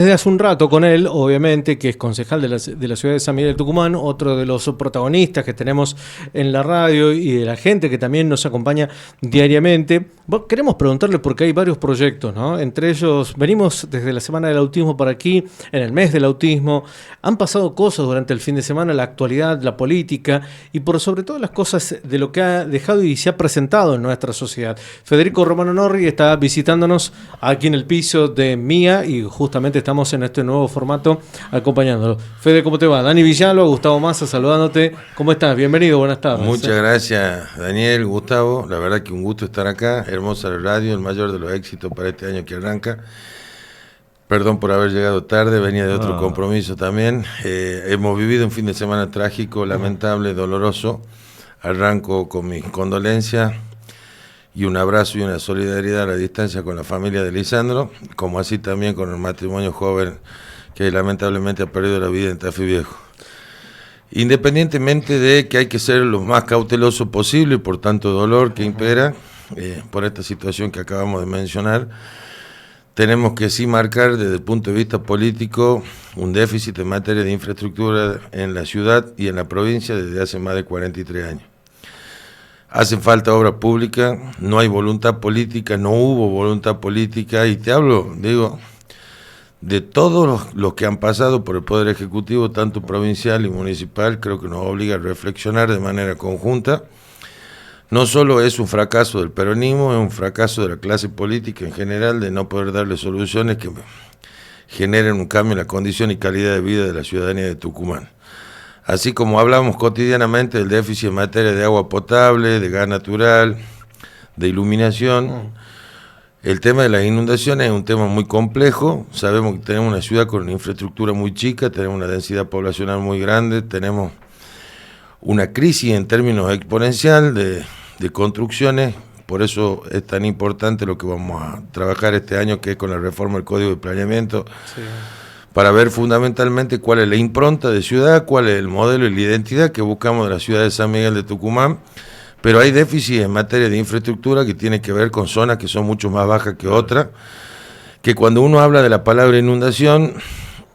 Desde hace un rato con él, obviamente, que es concejal de la ciudad de San Miguel de Tucumán, otro de los protagonistas que tenemos en la radio y de la gente que también nos acompaña diariamente. Queremos preguntarle porque hay varios proyectos, ¿no? Entre ellos, venimos desde la Semana del Autismo para aquí, en el mes del autismo. Han pasado cosas durante el fin de semana, la actualidad, la política y por sobre todo las cosas de lo que ha dejado y se ha presentado en nuestra sociedad. Federico Romano Norri está visitándonos aquí en el piso de Mía y justamente estamos en este nuevo formato acompañándolo. Fede, ¿cómo te va? Dani Villalba, Gustavo Massa saludándote. ¿Cómo estás? Bienvenido, buenas tardes. Muchas gracias, Daniel, Gustavo. La verdad que un gusto estar acá. Hermosa la radio, el mayor de los éxitos para este año que arranca. Perdón por haber llegado tarde, venía de otro compromiso también. Hemos vivido un fin de semana trágico, lamentable, doloroso. Arranco con mis condolencias y un abrazo y una solidaridad a la distancia con la familia de Lisandro, como así también con el matrimonio joven que lamentablemente ha perdido la vida en Tafí Viejo. Independientemente de que hay que ser lo más cauteloso posible por tanto dolor que impera, por esta situación que acabamos de mencionar, tenemos que sí marcar desde el punto de vista político un déficit en materia de infraestructura en la ciudad y en la provincia desde hace más de 43 años. Hacen falta obra pública, no hay voluntad política, no hubo voluntad política, y te hablo, digo, de todos los que han pasado por el Poder Ejecutivo, tanto provincial y municipal, creo que nos obliga a reflexionar de manera conjunta. No solo es un fracaso del peronismo, es un fracaso de la clase política en general, de no poder darle soluciones que generen un cambio en la condición y calidad de vida de la ciudadanía de Tucumán. Así como hablamos cotidianamente del déficit en materia de agua potable, de gas natural, de iluminación, el tema de las inundaciones es un tema muy complejo. Sabemos que tenemos una ciudad con una infraestructura muy chica, tenemos una densidad poblacional muy grande, tenemos una crisis en términos exponencial de construcciones, por eso es tan importante lo que vamos a trabajar este año, que es con la reforma del Código de Planeamiento. Sí. Para ver fundamentalmente cuál es la impronta de ciudad, cuál es el modelo y la identidad que buscamos de la ciudad de San Miguel de Tucumán, pero hay déficit en materia de infraestructura que tiene que ver con zonas que son mucho más bajas que otras, que cuando uno habla de la palabra inundación,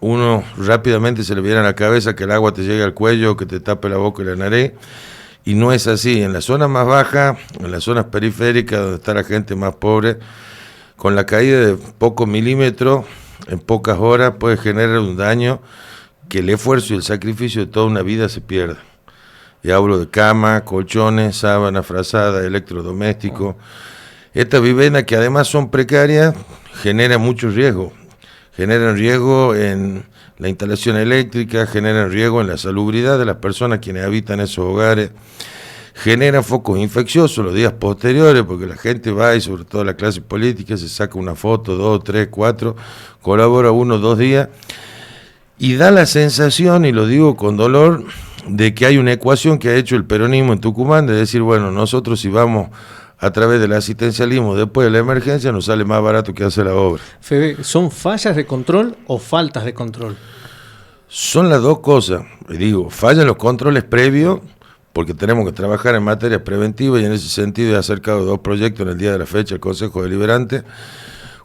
uno rápidamente se le viene a la cabeza que el agua te llegue al cuello, que te tape la boca y la nariz, y no es así. En las zonas más bajas, en las zonas periféricas, donde está la gente más pobre, con la caída de pocos milímetros, en pocas horas puede generar un daño que el esfuerzo y el sacrificio de toda una vida se pierda. Y hablo de cama, colchones, sábanas, frazadas, electrodomésticos. Estas viviendas que además son precarias generan mucho riesgo. Generan riesgo en la instalación eléctrica, generan riesgo en la salubridad de las personas quienes habitan esos hogares. Genera focos infecciosos los días posteriores, porque la gente va y sobre todo la clase política se saca una foto, 2, 3, 4, colabora 1, 2 días, y da la sensación, y lo digo con dolor, de que hay una ecuación que ha hecho el peronismo en Tucumán, de decir, bueno, nosotros si vamos a través del asistencialismo después de la emergencia nos sale más barato que hacer la obra. Fede, ¿son fallas de control o faltas de control? Son las dos cosas, digo, fallan los controles previos, porque tenemos que trabajar en materia preventiva, y en ese sentido he acercado 2 proyectos en el día de la fecha al Consejo Deliberante,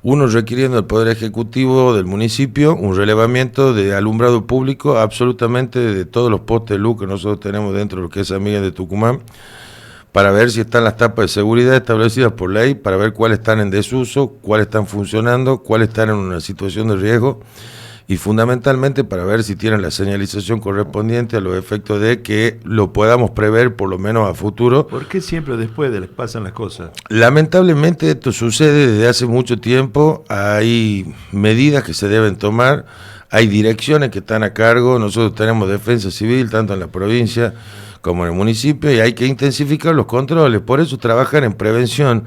uno requiriendo al Poder Ejecutivo del municipio un relevamiento de alumbrado público absolutamente de todos los postes de luz que nosotros tenemos dentro de lo que es San Miguel de Tucumán, para ver si están las tapas de seguridad establecidas por ley, para ver cuáles están en desuso, cuáles están funcionando, cuáles están en una situación de riesgo, y fundamentalmente para ver si tienen la señalización correspondiente a los efectos de que lo podamos prever por lo menos a futuro. ¿Por qué siempre después de les pasan las cosas? Lamentablemente esto sucede desde hace mucho tiempo, hay medidas que se deben tomar, hay direcciones que están a cargo, nosotros tenemos defensa civil tanto en la provincia como en el municipio, y hay que intensificar los controles, por eso trabajar en prevención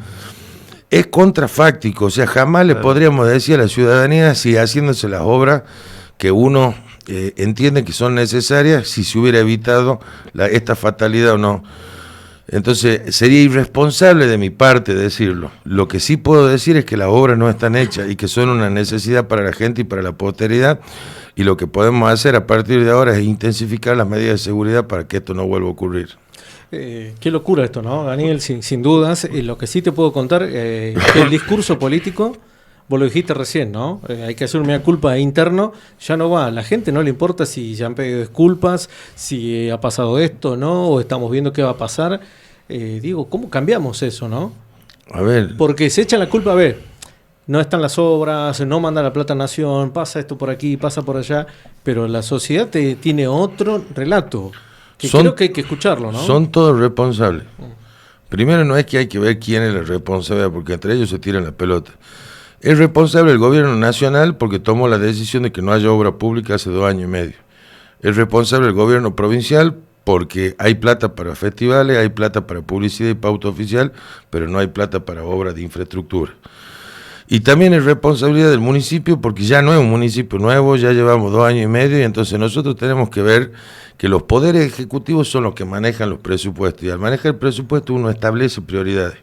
es contrafáctico, o sea, jamás le podríamos decir a la ciudadanía si haciéndose las obras que uno entiende que son necesarias, si se hubiera evitado esta fatalidad o no. Entonces, sería irresponsable de mi parte decirlo. Lo que sí puedo decir es que las obras no están hechas y que son una necesidad para la gente y para la posteridad, y lo que podemos hacer a partir de ahora es intensificar las medidas de seguridad para que esto no vuelva a ocurrir. Qué locura esto, ¿no, Daniel? Sin dudas. Lo que sí te puedo contar es que el discurso político Vos lo dijiste recién, ¿no? Hay que hacer una culpa interno, ya no va. A la gente no le importa si ya han pedido disculpas, si ha pasado esto, ¿no? O estamos viendo qué va a pasar. Digo, ¿cómo cambiamos eso, no? A ver. Porque se echan la culpa, a ver, no están las obras, no manda la plata a Nación, pasa esto por aquí, pasa por allá, pero la sociedad tiene otro relato, que creo que hay que escucharlo, ¿no? Son todos responsables. Primero, no es que hay que ver quién es el responsable, porque entre ellos se tiran la pelota. Es responsable el gobierno nacional porque tomó la decisión de que no haya obra pública hace 2 años y medio. Es responsable el gobierno provincial porque hay plata para festivales, hay plata para publicidad y pauta oficial, pero no hay plata para obras de infraestructura. Y también es responsabilidad del municipio porque ya no es un municipio nuevo, ya llevamos 2 años y medio, y entonces nosotros tenemos que ver que los poderes ejecutivos son los que manejan los presupuestos, y al manejar el presupuesto uno establece prioridades.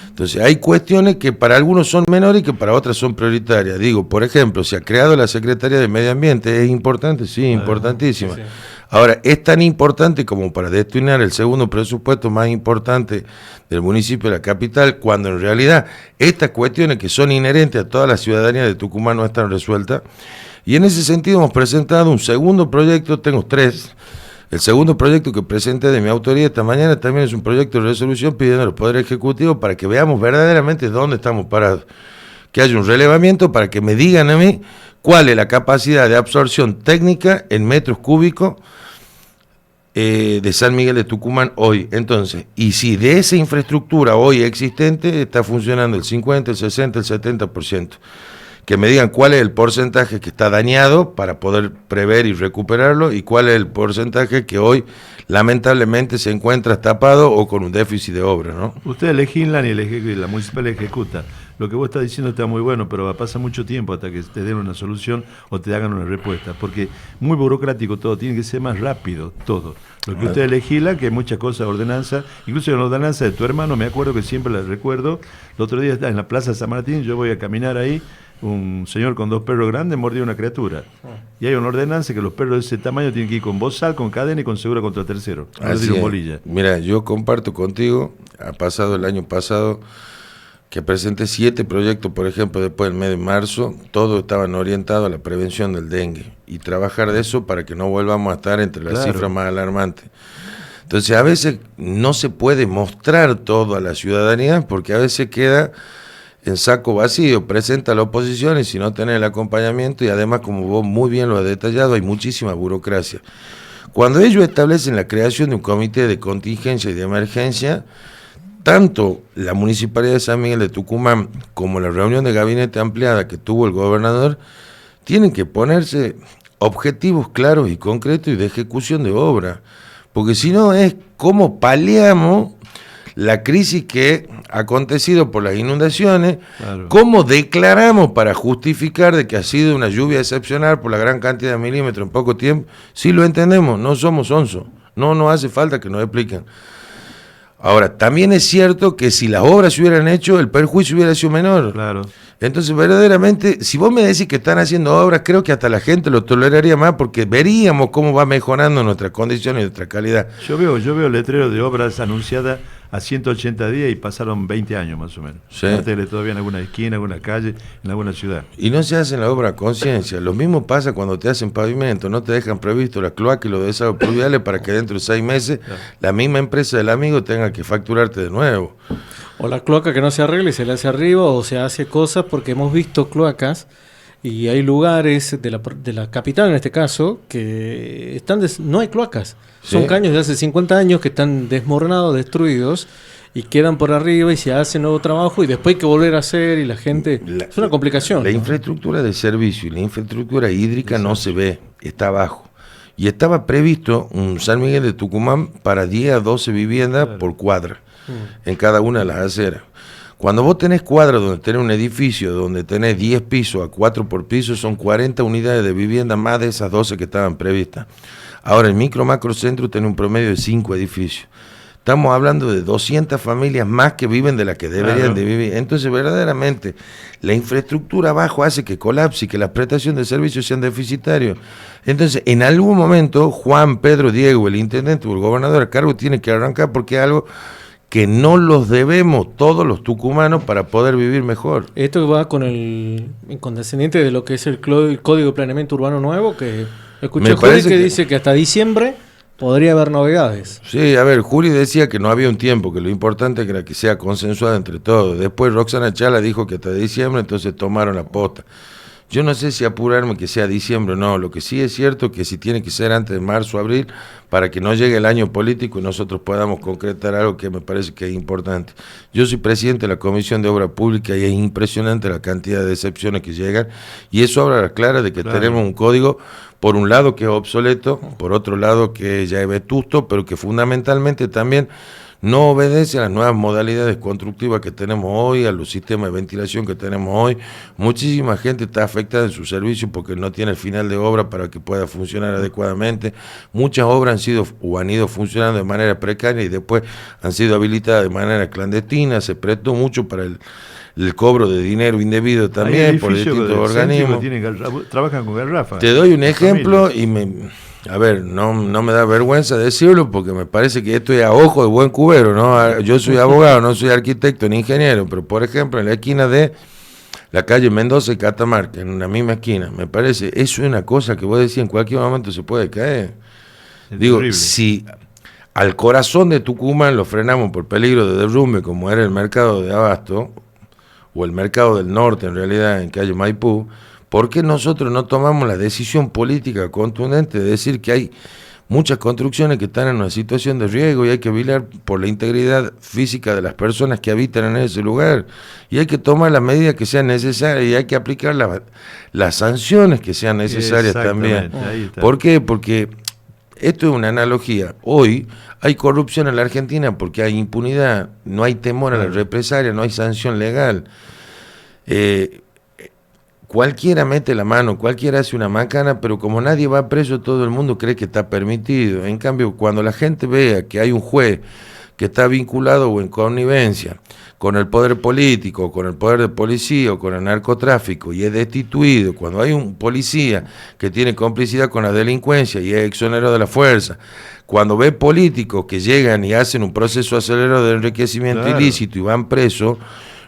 Entonces hay cuestiones que para algunos son menores y que para otras son prioritarias. Digo, por ejemplo, se ha creado la Secretaría de Medio Ambiente, ¿es importante? Sí, importantísima. Sí, sí. Ahora, es tan importante como para destinar el segundo presupuesto más importante del municipio de la capital, cuando en realidad estas cuestiones que son inherentes a toda la ciudadanía de Tucumán no están resueltas. Y en ese sentido hemos presentado un segundo proyecto, tengo 3. El segundo proyecto que presenté de mi autoría esta mañana también es un proyecto de resolución pidiendo al Poder Ejecutivo para que veamos verdaderamente dónde estamos parados. Que haya un relevamiento para que me digan a mí cuál es la capacidad de absorción técnica en metros cúbicos de San Miguel de Tucumán hoy. Entonces, y si de esa infraestructura hoy existente está funcionando el 50, el 60, el 70%. Que me digan cuál es el porcentaje que está dañado para poder prever y recuperarlo y cuál es el porcentaje que hoy lamentablemente se encuentra tapado o con un déficit de obra, ¿no? Ustedes legislan y la municipal ejecuta. Lo que vos estás diciendo está muy bueno, pero va a pasar mucho tiempo hasta que te den una solución o te hagan una respuesta, porque muy burocrático todo, tiene que ser más rápido todo. Lo que ustedes legislan, que hay muchas cosas, ordenanza, incluso en la ordenanza de tu hermano, me acuerdo que siempre la recuerdo, el otro día en la Plaza San Martín, yo voy a caminar ahí, un señor con 2 perros grandes mordió una criatura. Y hay una ordenanza que los perros de ese tamaño tienen que ir con bozal, con cadena y con segura contra tercero. Bolilla. Mira, yo comparto contigo, ha pasado el año pasado que presenté 7 proyectos, por ejemplo, después del mes de marzo, todos estaban orientados a la prevención del dengue y trabajar de eso para que no volvamos a estar entre las cifras más alarmantes. Entonces, a veces no se puede mostrar todo a la ciudadanía porque a veces queda en saco vacío, presenta la oposición y si no tenés el acompañamiento, y además, como vos muy bien lo has detallado, hay muchísima burocracia. Cuando ellos establecen la creación de un comité de contingencia y de emergencia, tanto la Municipalidad de San Miguel de Tucumán como la reunión de gabinete ampliada que tuvo el gobernador, tienen que ponerse objetivos claros y concretos y de ejecución de obra, porque si no es como paliamos la crisis que ha acontecido por las inundaciones, cómo declaramos para justificar de que ha sido una lluvia excepcional por la gran cantidad de milímetros en poco tiempo. Sí lo entendemos, no somos onzos, no nos hace falta que nos expliquen. Ahora, también es cierto que si las obras se hubieran hecho, el perjuicio hubiera sido menor. Claro. Entonces, verdaderamente, si vos me decís que están haciendo obras, creo que hasta la gente lo toleraría más porque veríamos cómo va mejorando nuestras condiciones y nuestra calidad. Yo veo letreros de obras anunciadas a 180 días y pasaron 20 años más o menos. Sí. Todavía en alguna esquina, en alguna calle, en alguna ciudad. Y no se hacen la obra a conciencia. Lo mismo pasa cuando te hacen pavimento, no te dejan previsto las cloacas y los desagües pluviales para que dentro de 6 meses la misma empresa del amigo tenga que facturarte de nuevo. O la cloaca que no se arregle y se le hace arriba, o se hace cosas, porque hemos visto cloacas y hay lugares de la capital en este caso que están no hay cloacas. ¿Sí? Son caños de hace 50 años que están desmoronados, destruidos y quedan por arriba y se hace nuevo trabajo y después hay que volver a hacer y la gente... es una complicación. La infraestructura de servicio y la infraestructura hídrica no se ve, está abajo. Y estaba previsto un San Miguel de Tucumán para 10 a 12 viviendas por cuadra en cada una de las aceras. Cuando vos tenés cuadras donde tenés un edificio, donde tenés 10 pisos a 4 por piso, son 40 unidades de vivienda más de esas 12 que estaban previstas. Ahora el micro-macrocentro tiene un promedio de 5 edificios. Estamos hablando de 200 familias más que viven de las que deberían de vivir. Entonces, verdaderamente, la infraestructura abajo hace que colapse y que las prestaciones de servicios sean deficitarios. Entonces, en algún momento, Juan, Pedro, Diego, el intendente o el gobernador a cargo tiene que arrancar porque es algo que no los debemos todos los tucumanos para poder vivir mejor. Esto va con el condescendiente de lo que es el Código de Planeamiento Urbano Nuevo, que escuché a Juli que dice que hasta diciembre podría haber novedades. Sí, a ver, Juli decía que no había un tiempo, que lo importante era que sea consensuado entre todos. Después Roxana Chala dijo que hasta diciembre, entonces tomaron la posta. Yo no sé si apurarme que sea diciembre o no, lo que sí es cierto que si tiene que ser antes de marzo o abril, para que no llegue el año político y nosotros podamos concretar algo que me parece que es importante. Yo soy presidente de la Comisión de Obra Pública y es impresionante la cantidad de decepciones que llegan, y eso habla clara de que tenemos un código, por un lado que es obsoleto, por otro lado que ya es vetusto, pero que fundamentalmente también no obedece a las nuevas modalidades constructivas que tenemos hoy, a los sistemas de ventilación que tenemos hoy. Muchísima gente está afectada en su servicio porque no tiene el final de obra para que pueda funcionar adecuadamente. Muchas obras han ido funcionando de manera precaria y después han sido habilitadas de manera clandestina. Se prestó mucho para el cobro de dinero indebido también por distintos organismos. Trabajan con garrafas. Te doy un ejemplo y a ver, no me da vergüenza decirlo porque me parece que esto es a ojo de buen cubero, ¿no? Yo soy abogado, no soy arquitecto ni ingeniero, pero por ejemplo en la esquina de la calle Mendoza y Catamarca, en una misma esquina, me parece, eso es una cosa que vos decís en cualquier momento se puede caer. Digo, terrible. Si al corazón de Tucumán lo frenamos por peligro de derrumbe, como era el mercado de Abasto, o el mercado del norte en realidad en calle Maipú, ¿por qué nosotros no tomamos la decisión política contundente de decir que hay muchas construcciones que están en una situación de riesgo y hay que velar por la integridad física de las personas que habitan en ese lugar? Y hay que tomar las medidas que sean necesarias y hay que aplicar las sanciones que sean necesarias también. ¿Por qué? Porque esto es una analogía. Hoy hay corrupción en la Argentina porque hay impunidad, no hay temor a la represalia, no hay sanción legal. Cualquiera mete la mano, cualquiera hace una macana, pero como nadie va preso, todo el mundo cree que está permitido. En cambio, cuando la gente vea que hay un juez que está vinculado o en connivencia con el poder político, con el poder de policía o con el narcotráfico y es destituido, cuando hay un policía que tiene complicidad con la delincuencia y es exonerado de la fuerza, cuando ve políticos que llegan y hacen un proceso acelerado de enriquecimiento ilícito y van presos,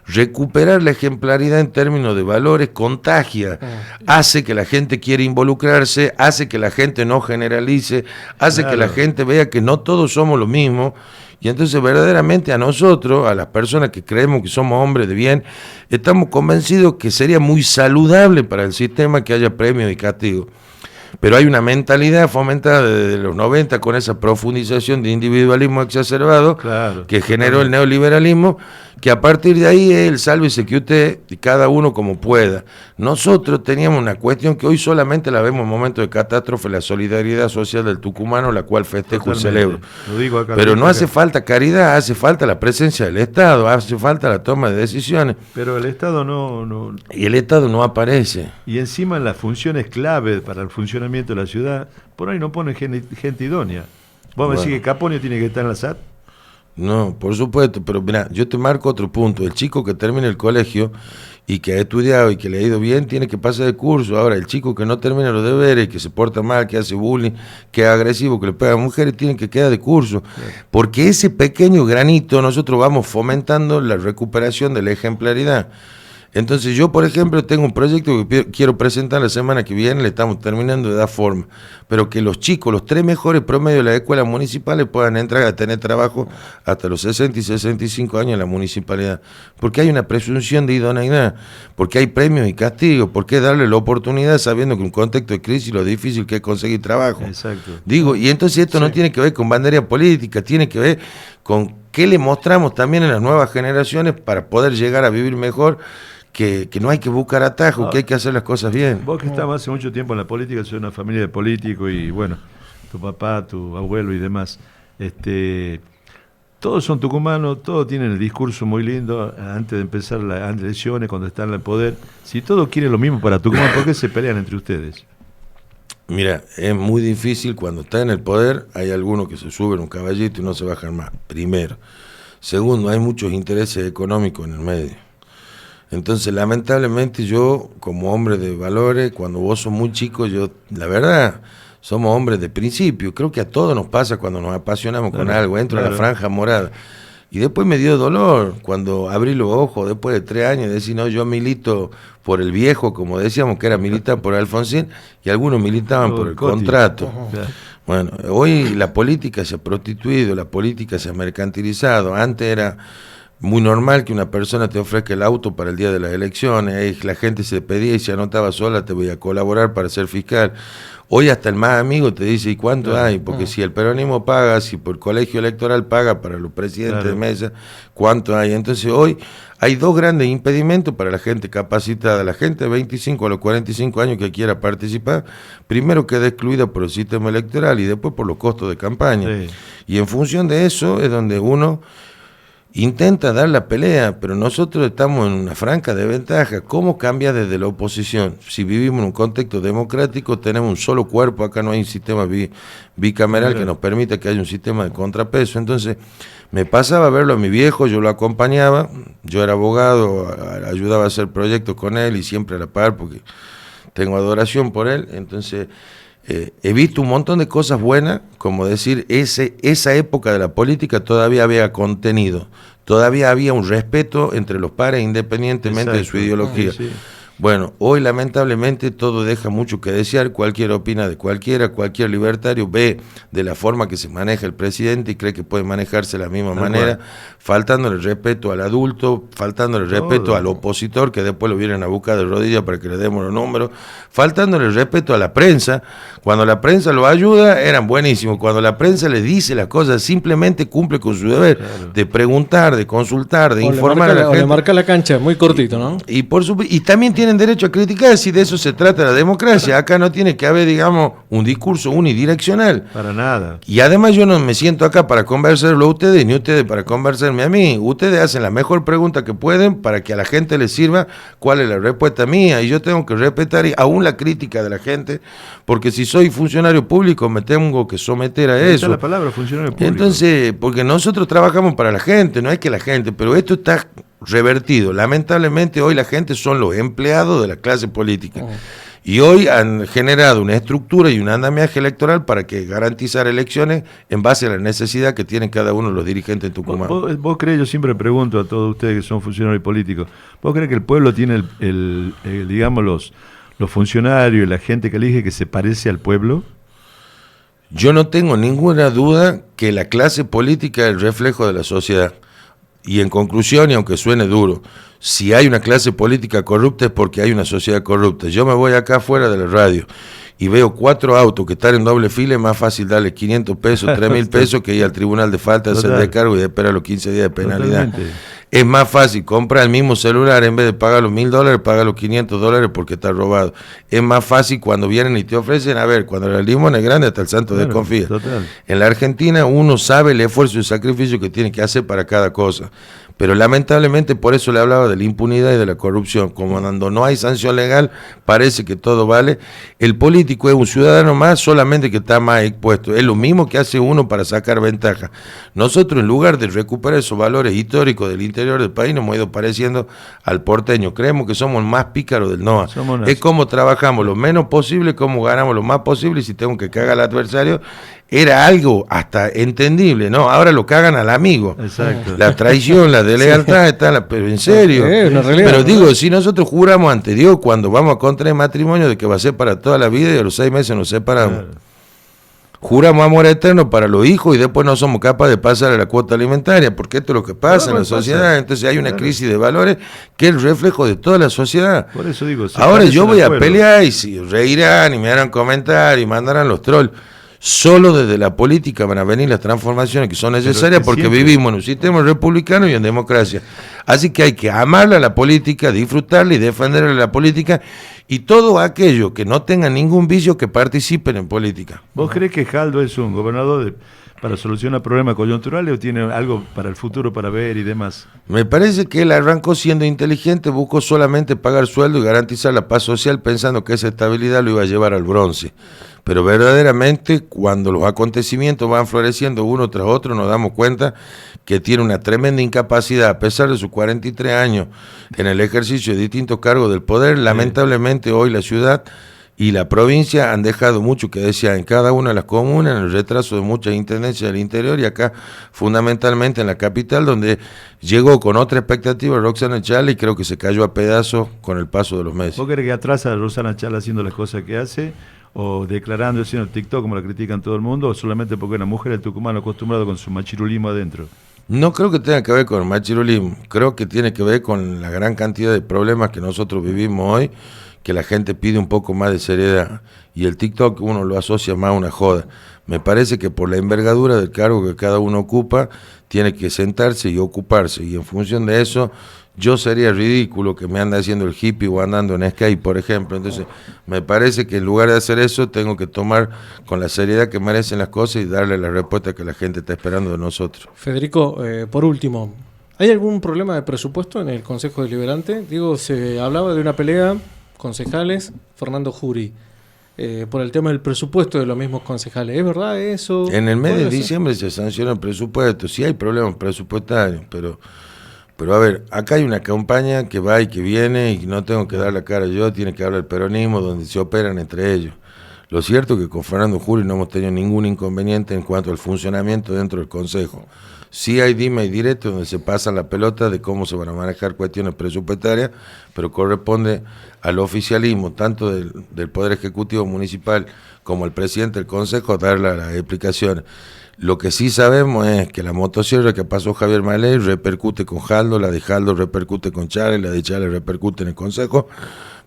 recuperar la ejemplaridad en términos de valores contagia, hace que la gente quiera involucrarse, hace que la gente no generalice, hace que la gente vea que no todos somos lo mismo, y entonces verdaderamente a nosotros, a las personas que creemos que somos hombres de bien, estamos convencidos que sería muy saludable para el sistema que haya premios y castigos. Pero hay una mentalidad fomentada desde los 90 con esa profundización de individualismo exacerbado que generó el neoliberalismo, que a partir de ahí es el sálvese que usted y cada uno como pueda. Nosotros teníamos una cuestión que hoy solamente la vemos en momentos de catástrofe, la solidaridad social del tucumano, la cual festejo y celebro. Pero no hace falta caridad, hace falta la presencia del Estado, hace falta la toma de decisiones. Pero el Estado no... Y el Estado no aparece. Y encima las funciones clave para el funcionamiento de la ciudad, por ahí no ponen gente idónea. ¿Vos me decís que Caponio tiene que estar en la SAT? No, por supuesto, pero mira, yo te marco otro punto. El chico que termina el colegio y que ha estudiado y que le ha ido bien, tiene que pasar de curso. Ahora, el chico que no termina los deberes, que se porta mal, que hace bullying, que es agresivo, que le pega a mujeres, tiene que quedar de curso. Porque ese pequeño granito nosotros vamos fomentando la recuperación de la ejemplaridad. Entonces yo, por ejemplo, tengo un proyecto que quiero presentar la semana que viene, le estamos terminando de dar forma, pero que los chicos, los 3 mejores promedios de las escuelas municipales puedan entrar a tener trabajo hasta los 60 y 65 años en la municipalidad, porque hay una presunción de idoneidad, porque hay premios y castigos, porque darle la oportunidad sabiendo que en un contexto de crisis lo difícil que es conseguir trabajo. Exacto. Digo, y entonces esto no tiene que ver con bandería política, tiene que ver con qué le mostramos también a las nuevas generaciones para poder llegar a vivir mejor. Que no hay que buscar atajos, que hay que hacer las cosas bien. Vos que estabas hace mucho tiempo en la política, sos una familia de políticos y bueno, tu papá, tu abuelo y demás, todos son tucumanos, todos tienen el discurso muy lindo antes de empezar las elecciones, cuando están en el poder. Si todos quieren lo mismo para Tucumán, ¿por qué se pelean entre ustedes? Mira, es muy difícil cuando está en el poder, hay algunos que se suben un caballito y no se bajan más, primero. Segundo, hay muchos intereses económicos en el medio. Entonces, lamentablemente yo, como hombre de valores, cuando vos sos muy chico, yo, la verdad, somos hombres de principio. Creo que a todos nos pasa cuando nos apasionamos con algo, entro a la franja morada. Y después me dio dolor cuando abrí los ojos después de 3 años y decir, no, yo milito por el viejo, como decíamos, que era militar por Alfonsín, y algunos militaban por el contrato. Bueno, hoy la política se ha prostituido, la política se ha mercantilizado. Antes era muy normal que una persona te ofrezca el auto para el día de las elecciones, la gente se pedía y se anotaba sola, te voy a colaborar para ser fiscal. Hoy hasta el más amigo te dice, ¿y cuánto hay? Porque si el peronismo paga, si por el colegio electoral paga para los presidentes de mesa, ¿cuánto hay? Entonces hoy hay 2 grandes impedimentos para la gente capacitada. La gente de 25 a los 45 años que quiera participar, primero queda excluida por el sistema electoral y después por los costos de campaña. Sí. Y en función de eso es donde uno intenta dar la pelea, pero nosotros estamos en una franca desventaja. ¿Cómo cambia desde la oposición? Si vivimos en un contexto democrático, tenemos un solo cuerpo, acá no hay un sistema bicameral que nos permita que haya un sistema de contrapeso. Entonces, me pasaba a verlo a mi viejo, yo lo acompañaba, yo era abogado, ayudaba a hacer proyectos con él y siempre a la par porque tengo adoración por él. Entonces, he visto un montón de cosas buenas, como decir, esa época de la política todavía había contenido, todavía había un respeto entre los pares independientemente de su ideología. Sí. Bueno, hoy lamentablemente todo deja mucho que desear, cualquiera opina de cualquiera, cualquier libertario ve de la forma que se maneja el presidente y cree que puede manejarse de la misma manera, faltándole respeto al adulto, faltándole respeto al opositor que después lo vienen a buscar de rodillas para que le demos los números, faltándole respeto a la prensa. Cuando la prensa lo ayuda eran buenísimos, cuando la prensa le dice las cosas simplemente cumple con su deber de preguntar, de consultar, de informar a la gente. O le marca la cancha, muy cortito, ¿no? Y también tienen derecho a criticar, si de eso se trata la democracia. Acá no tiene que haber, digamos, un discurso unidireccional. Para nada. Y además yo no me siento acá para conversarlo a ustedes, ni ustedes para conversarme a mí. Ustedes hacen la mejor pregunta que pueden para que a la gente les sirva cuál es la respuesta mía. Y yo tengo que respetar aún la crítica de la gente, porque si soy funcionario público me tengo que someter a eso. Esa es la palabra, funcionario público. Entonces, porque nosotros trabajamos para la gente, no es que la gente, pero esto está revertido. Lamentablemente hoy la gente son los empleados de la clase política. Y hoy han generado una estructura y un andamiaje electoral para que garantizar elecciones en base a la necesidad que tienen cada uno de los dirigentes en Tucumán. ¿Vos crees, yo siempre pregunto a todos ustedes que son funcionarios políticos, ¿vos crees que el pueblo tiene digamos, los funcionarios y la gente que elige que se parece al pueblo? Yo no tengo ninguna duda que la clase política es el reflejo de la sociedad. Y en conclusión, y aunque suene duro, si hay una clase política corrupta es porque hay una sociedad corrupta. Yo me voy acá afuera de la radio y veo 4 autos que están en doble fila, es más fácil darle 500 pesos, 3.000 pesos que ir al tribunal de falta, hacer descargo y esperar los 15 días de penalidad. Totalmente. Es más fácil comprar el mismo celular, en vez de pagar los $1.000, pagar los $500 porque está robado. Es más fácil cuando vienen y te ofrecen, a ver, cuando el limón es grande hasta el santo desconfía. Total. En la Argentina uno sabe el esfuerzo y el sacrificio que tiene que hacer para cada cosa. Pero lamentablemente por eso le hablaba de la impunidad y de la corrupción. Como cuando no hay sanción legal, parece que todo vale. El político es un ciudadano más, solamente que está más expuesto. Es lo mismo que hace uno para sacar ventaja. Nosotros, en lugar de recuperar esos valores históricos del interior del país, nos hemos ido pareciendo al porteño. Creemos que somos el más pícaro del NOA. Es como trabajamos lo menos posible, como ganamos lo más posible, y si tengo que cagar al adversario, era algo hasta entendible, ¿no? Ahora lo cagan al amigo. Exacto. La traición, la deslealtad, está pero en serio. Pero digo, si nosotros juramos ante Dios cuando vamos a contraer matrimonio de que va a ser para toda la vida y a los 6 meses nos separamos. Claro. Juramos amor eterno para los hijos y después no somos capaces de pasar a la cuota alimentaria, porque esto es lo que pasa en la sociedad. Entonces hay una crisis de valores que es el reflejo de toda la sociedad. Por eso digo, ahora yo voy a pelear y si reirán y me harán comentar y mandarán los trolls. Solo desde la política van a venir las transformaciones que son necesarias porque vivimos en un sistema republicano y en democracia. Así que hay que amarla a la política, disfrutarla y defenderla a la política, y todo aquello que no tenga ningún vicio que participen en política. ¿Vos crees que Jaldo es un gobernador para solucionar problemas coyunturales o tiene algo para el futuro para ver y demás? Me parece que él arrancó siendo inteligente, buscó solamente pagar sueldo y garantizar la paz social pensando que esa estabilidad lo iba a llevar al bronce. Pero verdaderamente cuando los acontecimientos van floreciendo uno tras otro nos damos cuenta que tiene una tremenda incapacidad, a pesar de sus 43 años en el ejercicio de distintos cargos del poder. Lamentablemente hoy la ciudad y la provincia han dejado mucho que decía en cada una de las comunas, en el retraso de muchas intendencias del interior y acá fundamentalmente en la capital, donde llegó con otra expectativa Roxana Chala y creo que se cayó a pedazos con el paso de los meses. ¿Vos querés que atrasa a Roxana Chala haciendo las cosas que hace? ¿O declarando, haciendo el TikTok como la critican todo el mundo? ¿O solamente porque una mujer del tucumano acostumbrado con su machirulismo adentro? No creo que tenga que ver con el machirulismo, creo que tiene que ver con la gran cantidad de problemas que nosotros vivimos hoy, que la gente pide un poco más de seriedad, y el TikTok uno lo asocia más a una joda. Me parece que por la envergadura del cargo que cada uno ocupa, tiene que sentarse y ocuparse, y en función de eso, yo sería ridículo que me ande haciendo el hippie o andando en skate, por ejemplo. Entonces, me parece que en lugar de hacer eso, tengo que tomar con la seriedad que merecen las cosas y darle la respuesta que la gente está esperando de nosotros. Federico, por último, ¿hay algún problema de presupuesto en el Consejo Deliberante? Digo, se hablaba de una pelea, concejales, Fernando Jury, por el tema del presupuesto de los mismos concejales. ¿Es verdad eso? En el mes de diciembre se sanciona el presupuesto, sí hay problemas presupuestarios, pero a ver, acá hay una campaña que va y que viene y no tengo que dar la cara yo, tiene que hablar el peronismo donde se operan entre ellos. Lo cierto es que con Fernando Jury no hemos tenido ningún inconveniente en cuanto al funcionamiento dentro del Consejo. Sí hay dime y directo donde se pasa la pelota de cómo se van a manejar cuestiones presupuestarias, pero corresponde al oficialismo, tanto del Poder Ejecutivo Municipal como al presidente del Consejo, dar las explicaciones. Lo que sí sabemos es que la motosierra que pasó Javier Maley repercute con Jaldo, la de Jaldo repercute con Chávez, la de Chávez repercute en el Consejo,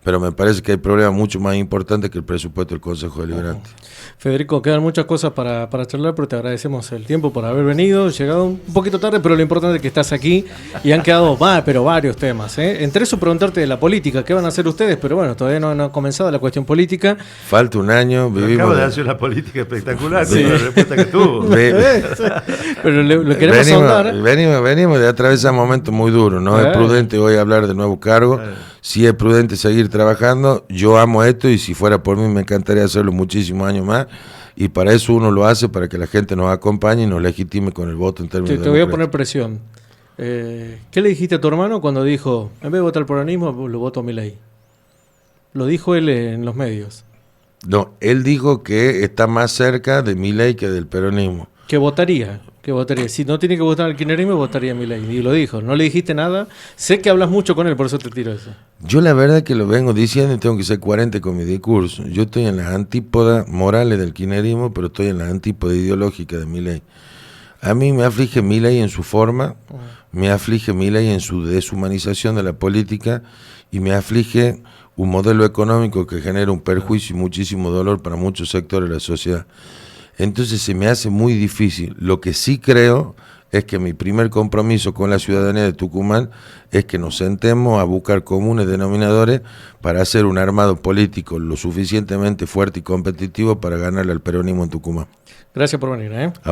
pero me parece que hay problemas mucho más importantes que el presupuesto del Consejo Deliberante. Federico, quedan muchas cosas para charlar, pero te agradecemos el tiempo por haber venido, llegado un poquito tarde, pero lo importante es que estás aquí y han quedado varios temas. Entre eso preguntarte de la política, ¿qué van a hacer ustedes? Pero bueno, todavía no ha comenzado la cuestión política. Falta un año, vivimos... Acaba de hacer una política espectacular, sí. Con la respuesta que tuvo. Pero lo queremos sondar. Venimos de atravesar momentos muy duros, no es prudente hoy hablar de nuevo cargo, sí es prudente seguir trabajando, yo amo esto y si fuera por mí me encantaría hacerlo muchísimos años más y para eso uno lo hace, para que la gente nos acompañe y nos legitime con el voto en términos Te voy a poner presión. ¿Qué le dijiste a tu hermano cuando dijo, en vez de votar al peronismo, lo voto a Milei? Lo dijo él en los medios. No, él dijo que está más cerca de Milei que del peronismo. Que votaría. Si no tiene que votar al kirchnerismo, votaría a Milei. Y lo dijo. ¿No le dijiste nada? Sé que hablas mucho con él, por eso te tiro eso. Yo la verdad que lo vengo diciendo y tengo que ser coherente con mi discurso. Yo estoy en las antípodas morales del kirchnerismo, pero estoy en las antípodas ideológicas de Milei. A mí me aflige Milei en su forma, me aflige Milei en su deshumanización de la política y me aflige un modelo económico que genera un perjuicio y muchísimo dolor para muchos sectores de la sociedad. Entonces se me hace muy difícil. Lo que sí creo es que mi primer compromiso con la ciudadanía de Tucumán es que nos sentemos a buscar comunes denominadores para hacer un armado político lo suficientemente fuerte y competitivo para ganarle al peronismo en Tucumán. Gracias por venir. A usted.